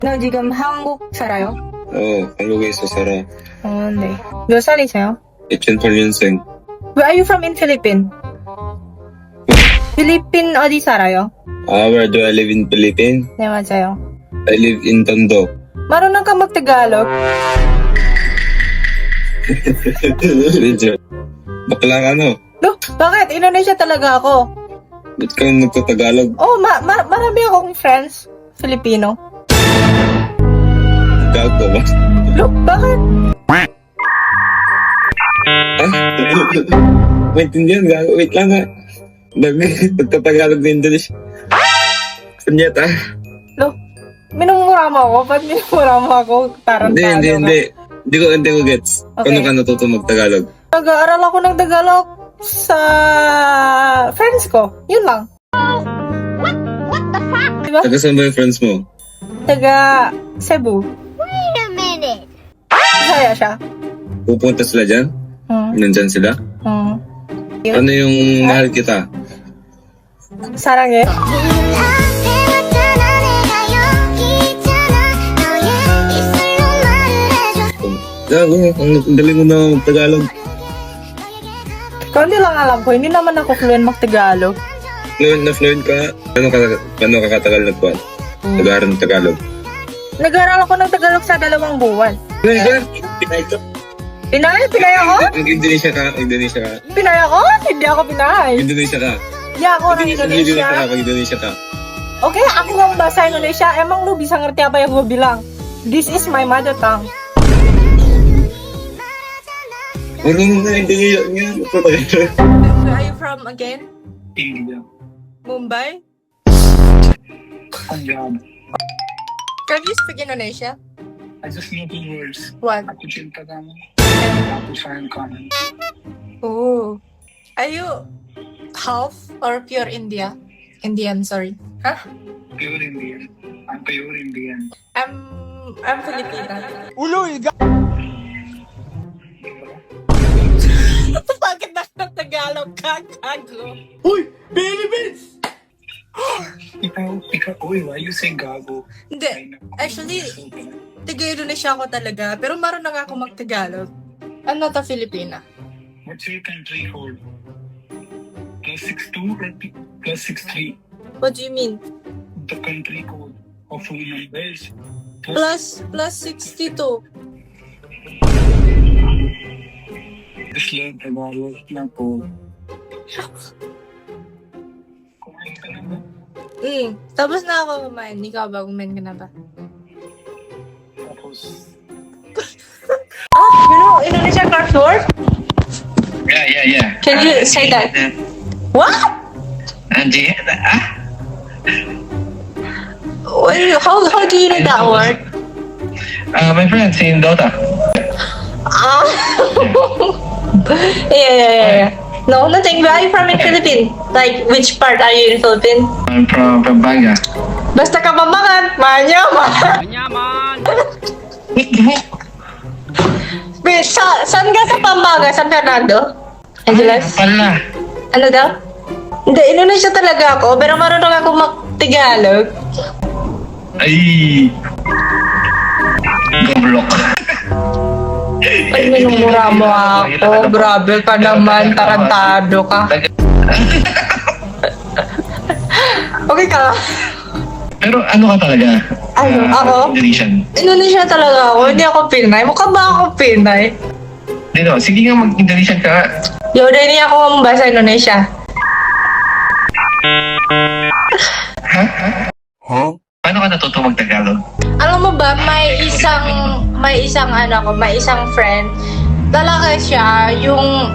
너 지금 한국 살아요? 한국에서 살아. 네. 몇 살이세요? 2008년생. Where are you from in Philippines? 필리핀 어디 살아요? Where do I live in Philippines? 네, 맞아요. I live in Tondo. Marunong ka mag-Tagalog? Medyo. Bakla ka, no? No, bakit? Indonesia talaga ako. Ba't ka nagtatagalog? Oh, marami akong friends. Filipino. Gago ba? Look, bakit? Maintindihan, gago. Wait lang ha. Nagtatagalog na English. Kunyata. Look, minumura mo ako? Ba't minumura mo ako? Tarantado Hindi. Hindi ko gets. Okay. Paano ka natuto mag-Tagalog? Nag-aaral ako ng Tagalog sa friends ko. Yun lang. Diba? Taga saan ba yung friends mo? Taga Cebu. Wait a minute. Masaya siya. Pupunta sila dyan? Nandyan sila? Yun. Ano yung mahal kita? 사랑해. Gago, ang galing mo na mag-Tagalog. Kundi lang alam ko, hindi naman ako fluent mag-Tagalog. Fluent ka? Paano ka katagal nagkuhan? Nag-aaral ng Tagalog? Nag-aaral ako ng Tagalog sa 2 buwan. Pinay ka? Pinay ako? Indonesia ka? Pinay ako? Hindi ako Pinay. Indonesia ka? Hindi ako ng Indonesia. Indonesia ka? Okay, ako ng bahasa Indonesia. Emang lu bisa ngerti apa yang gue bilang? This is my mother tongue. Marunong na Indonesia nga. Where are you from again? India. Mumbai? Punjab. Can you speak Indonesia? I just know 2 words. What? Aku cinta kamu. Aku sayang kamu. Oh. Are you half or pure India? Indian, sorry. Huh? Pure Indian. I'm pure Indian. I'm Filipina. Bakit nag-Tagalog ka? Gago. Ikaw, why you say gago? Hindi. Actually, taga-Indonesia ako talaga. Pero marunong ako mag-Tagalog. I'm not a Filipina. What's your country code? +62 or +63? What do you mean? The country code of full numbers. Plus 62. Just learn Tagalog lang po. Kumain ka na ba? Tapos na ako kumain. Ikaw ba? Kumain ka na ba? Tapos... You know Indonesian crossword? Yeah. Can you say that? What? Andy, How do you know that word? my friends in Dota. Ah. Yeah. No, nothing. Where are you from in Philippines? Like, which part are you in Philippines? I'm from Pampanga. Basta Kapampangan. Manyaman. Wait, saan ka sa Pampanga? San Fernando? Angeles? Pala. Ano daw? Hindi, Indonesia talaga ako, pero marunong ako mag-Tagalog. Ay. Goblok. Ay, minumura mo ako. Grabe ka naman, tarantado ka. Okay ka? Pero ano ka talaga? Ano, ako? Indonesian. Indonesia talaga ako, hindi ako Pinay. Mukha ba ako Pinay? Dito, sige nga mag-Indonesian ka. Yaudah, ini aku ngomong bahasa Indonesia. Paano ka natuto mag-Tagalog? Alam mo ba, may isang friend. Talaga siya, yung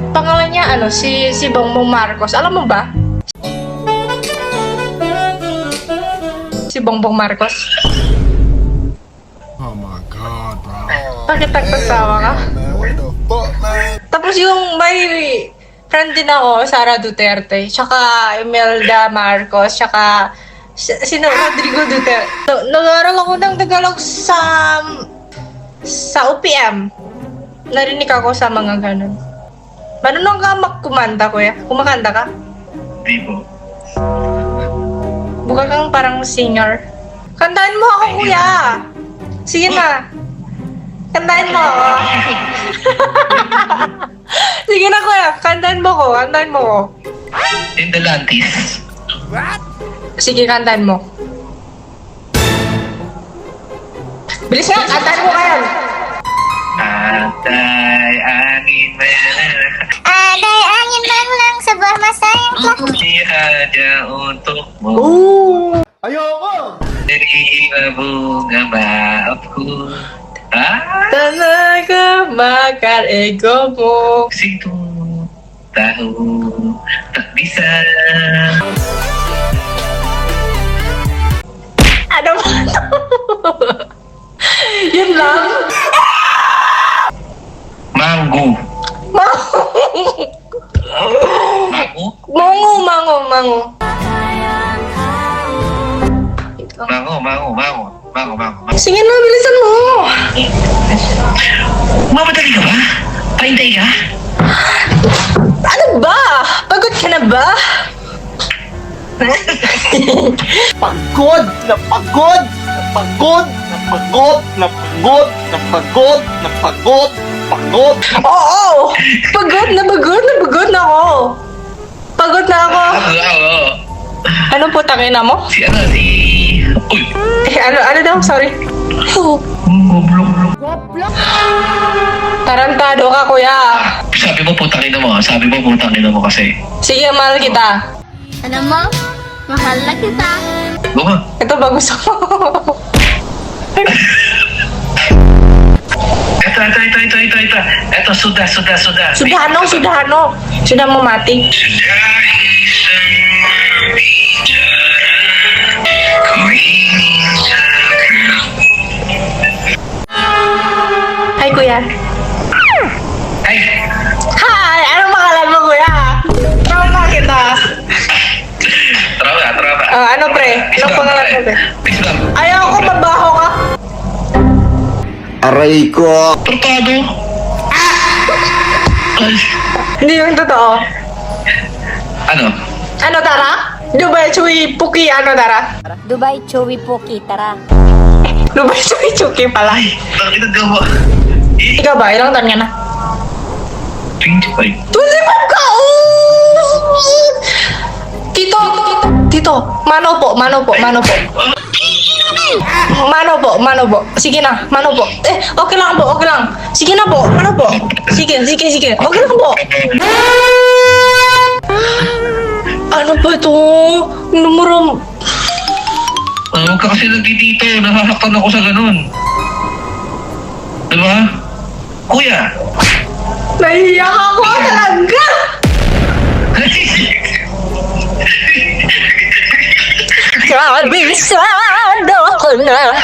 pangalan niya si Bongbong Marcos. Alam mo ba? Si Bongbong Marcos. Oh my God, bro. Bakit nagtasawa ka? What the fuck, man? Tapos yung may friend din ako, Sara Duterte, tsaka Imelda Marcos, tsaka Rodrigo Duterte. Nag-aaral ako ng Tagalog sa OPM. Narinig ako sa mga ganun. Marunong ka kumanta, kuya? Kumakanta ka? Hindi po. Buka kang parang singer. Kantahin mo ako, kuya. Sige na. Kantahin mo ako. Sige na, kuya. Kantahin mo ko. Kantahin mo ko. In the Lantis. Sige, kantahin mo. Bilis nga, kantahin mo kayo. Atay, angin Aday, angin man lang sa masayang ko. Ihada untuk mo. Ooh. Dari bunga maaf ko. Talaga makar ego mo. Situ tahu tak bisa. Ano ba ito? Yun lang. Manggu. Mango. Manggu? Mango. Mangu. Sige na, bilisan mo. Mamadali ka ba? Paintay ka? Ano ba? Pagod ka na ba? Pagod na pagod na pagod na pagod na pagod na pagod na pagod pagod. Oo! Pagod na ako. Pagod na ako. Oo. Ano po tangina mo? Si... Uy! Ano daw? Sorry. Goblok. Tarantado ka, kuya. Sabi mo putang ina mo kasi. Sige, mahal kita. Ano mo? Mahal na kita. Buma. Ito ba gusto mo? Ito. Ito, sudah. Sudano. Sudah mo mati. Hi, kuya. Ay! Hi! Anong pangalan mo, kuya? Trauma kita. Trauma. Ano, pre? Anong pangalan mo, pre? Islam. Ayaw ko, mabaho ka. Aray ko. Tortado. Ay. Hindi yung totoo. Ano? Ano, Tara? Dubai Chui Puki, ano, Tara? Dubai Chewy Poki, tara. Dubai Chui Chuki pala. Bakit ang gawa? Ikaw ba? Ilang taon ka na? 25. 25 ka! Oh! Tito, mano po. Mano po. Sige na, mano po. Okay lang po. Sige na po, mano po. Sige. Okay lang po. Ano ba ito? Numero... Huwag ka kasi nagtitito. Nasasaktan ako sa ganun. Diba? Kuya! Nahiyak ako talaga! Kabisado ko na.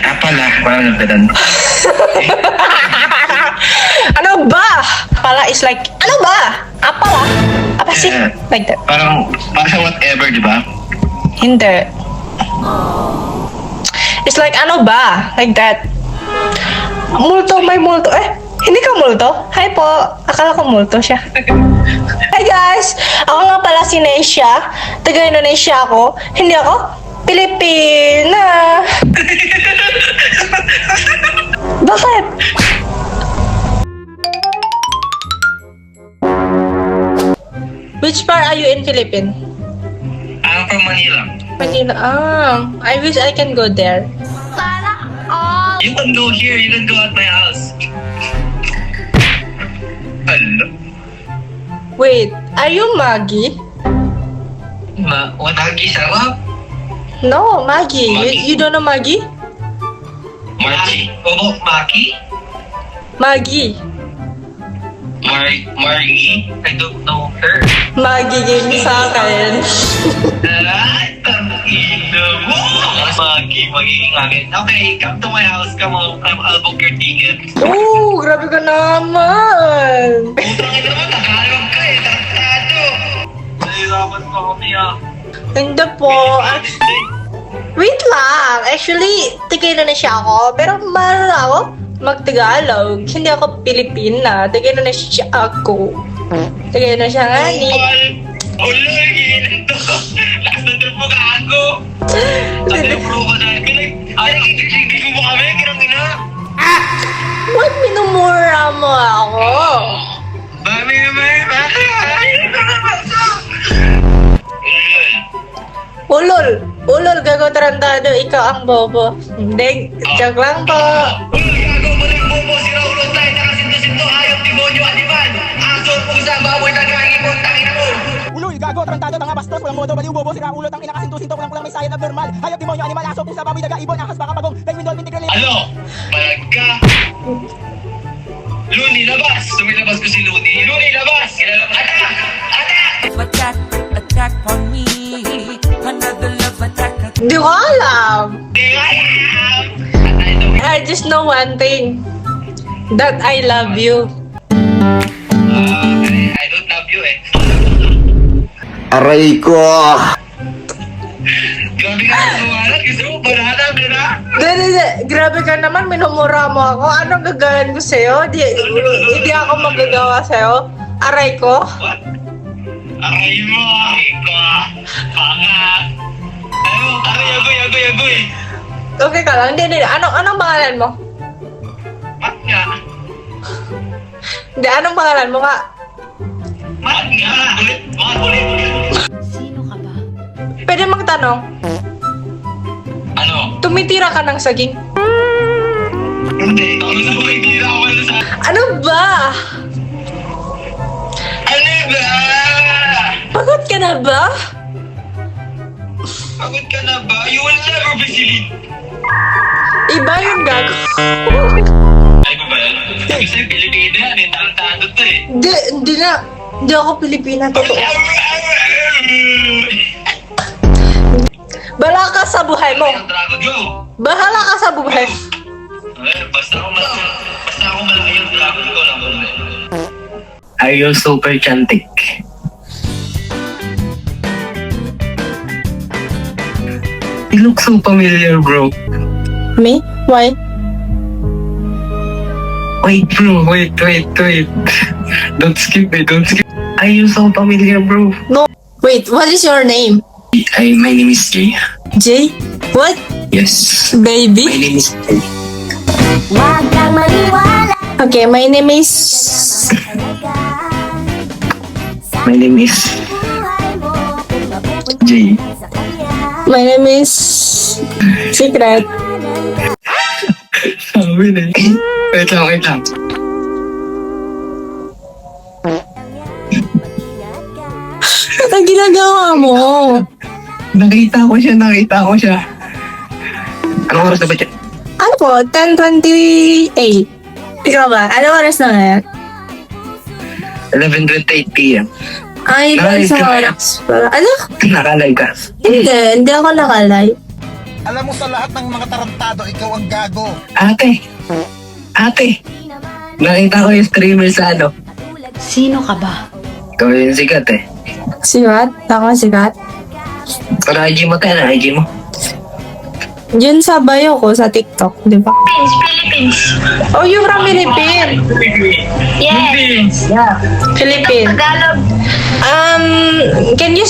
Apala. Parang nagdadan. Ano ba? Pala is like, ano ba? Apala? Apa sih? Like that. Parang sa whatever, di ba? Hindi. It's like, ano ba? Like that. May multo. Hindi ka multo? Hi po. Akala ko multo siya. Hi guys! Ako nga pala si Neisha. Taga-Indonesia ako. Hindi ako Pilipina. Bakit? Which part are you in Philippines? I'm from Manila. Manila. I wish I can go there. You can go here. You can go at my house. Hello? Wait, are you Maggie? Maggie sarap? No, Maggie. Maggie? You don't know Maggie? Margie? Oo, Maki? Maggie. Margie? I don't know her. Maggie game sa akin. Ay, tangina mo! Maggie, magiging akin. Okay, come to my house. Come on, I'll book your ticket. Oh, grabe ka naman. Putang ina naman, Tagalog ka eh. Tarantado. Nahirapan pa kami ah. Hindi po. Wait lang. Actually, tigay na siya ako. Pero mahal ako. mag-Tagalog. Hindi ako Pilipina. Tagay na siya ako. Tagay na siya nga ni. Ulo, gigilan to. Lakas na trupo ka ako. Kasi pro ko na. Ay, English mo kami, kirang ina. Ba't minumura mo ako? Mami, Ulol. Ulol, gago tarantado. Ikaw ang bobo. Hindi, joke lang po. Gago mo rin bobo, sira ulo tayo, nakasinto-sinto, hayop, demonyo, animal. Aso, pusa, baboy, tagangin mo, tangin mo. Uloy, gago, tarantado, mga bastos, walang modo, baliw, bobo, sira ulo, tang inakasinto-sinto, walang may sayan abnormal. Hayop, demonyo, animal, aso, pusa, baboy, daga, ibon, ahas, baka, bagong, penguin, dolphin, tigre, Ano? Palag ka? Luni, labas! Sumilabas ko si Luni. Luni, labas! Atak! Atak! attack on me. Another love attack. Di ko alam. Di alam! I just know one thing. That I love you. I don't love you eh. Aray ko! Grabe ka naman. Gusto mo banana, bina? Grabe ka naman, minumura mo ako. Anong gagawin ko sa'yo? Hindi ako magagawa sa'yo. Aray ko. What? Aray mo! Aray ko! Baka! Ano? Aray, agoy! Okay ka lang. Hindi. Anong pangalan mo? Mat nga! Hindi, anong pangalan mo nga? Mat nga! Ulit! Pwede magtanong. Ano? Tumitira ka ng saging. Hindi. Ano ba? Hindi na ako sa... Ano ba? Ano ba? Pagod ka na ba? Pagod ka na ba? You will never be silly. Iba yung gago. Ay ko ba yan? Kasi Pilipino yan eh. Tarantado to eh. Hindi nga. Hindi ako Pilipina. Totoo. Bahala ka sa buhay mo. Ang dragon yo. Bahala ka sa buhay. Basta ako malaki yung dragon ko lang. Are you super chantic? You look so familiar, bro. Me? Why? Wait, bro. Wait. Don't skip it. Are you so familiar, bro? No. Wait, what is your name? Hi, my name is Jay. Jay? What? Yes. Baby? My name is Jay. Okay, my name is... My name is Jay. My name is... Secret. Sabi na. Wait lang. Ang ginagawa mo? Nakita ko siya. Anong oras na ba siya? Ano po? 10:28. Ikaw ba? Anong oras na ngayon? 11:28 p.m. Ay, Nice. sa oras. Ano? Nakalay ka. Hindi ako nakalay. Alam mo sa lahat ng mga tarantado, ikaw ang gago. Ate. Nakita ko yung streamer sa ano. Sino ka ba? Ikaw yung sikat eh. Sikat? Ako sikat? Pero IG mo tayo na, IG mo. Yun sa bio ko sa TikTok, di ba? Philippines. Oh, you're from Philippines. Yes. Philippines. Tagalog. Can you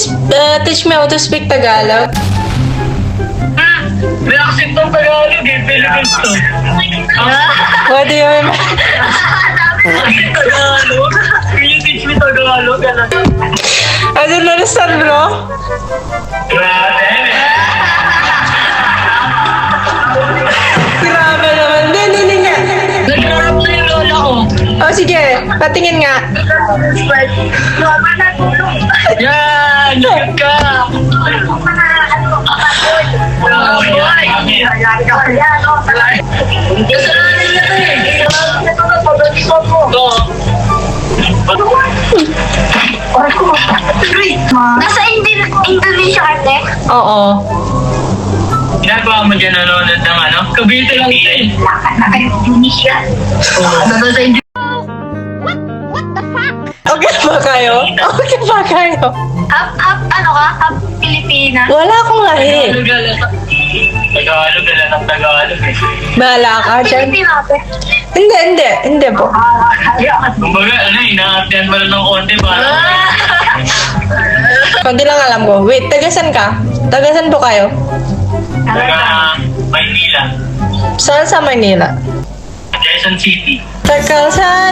teach me how to speak Tagalog? May accent ng Tagalog eh. Philippines to. What do you mean? Tagalog? Can you teach me Tagalog? I don't understand, bro. Grabe. Grabe naman. Hindi nga. Nag-rap na yung lola ko. Oh, sige. Patingin nga. Yan! Yan ka! Kasalanan niya to eh! Nasa Indonesia ka, te? Oo. Ginagawa mo dyan nanonood ng ano? Kabito lang ito eh. Nasa Indonesia. Nasa Okay ba kayo? Okay ba kayo? Ano ka? Pilipina. Wala akong lahi. Tagalog, alam ng Tagalog eh. Bahala ka dyan. Pilipina ate. Hindi po. Kumbaga, inaartihan mo lang ng konti para. Konti lang alam ko. Wait, tagasan ka? Tagasan po kayo? Taga Maynila. Saan sa Manila? Quezon City. Tagal sa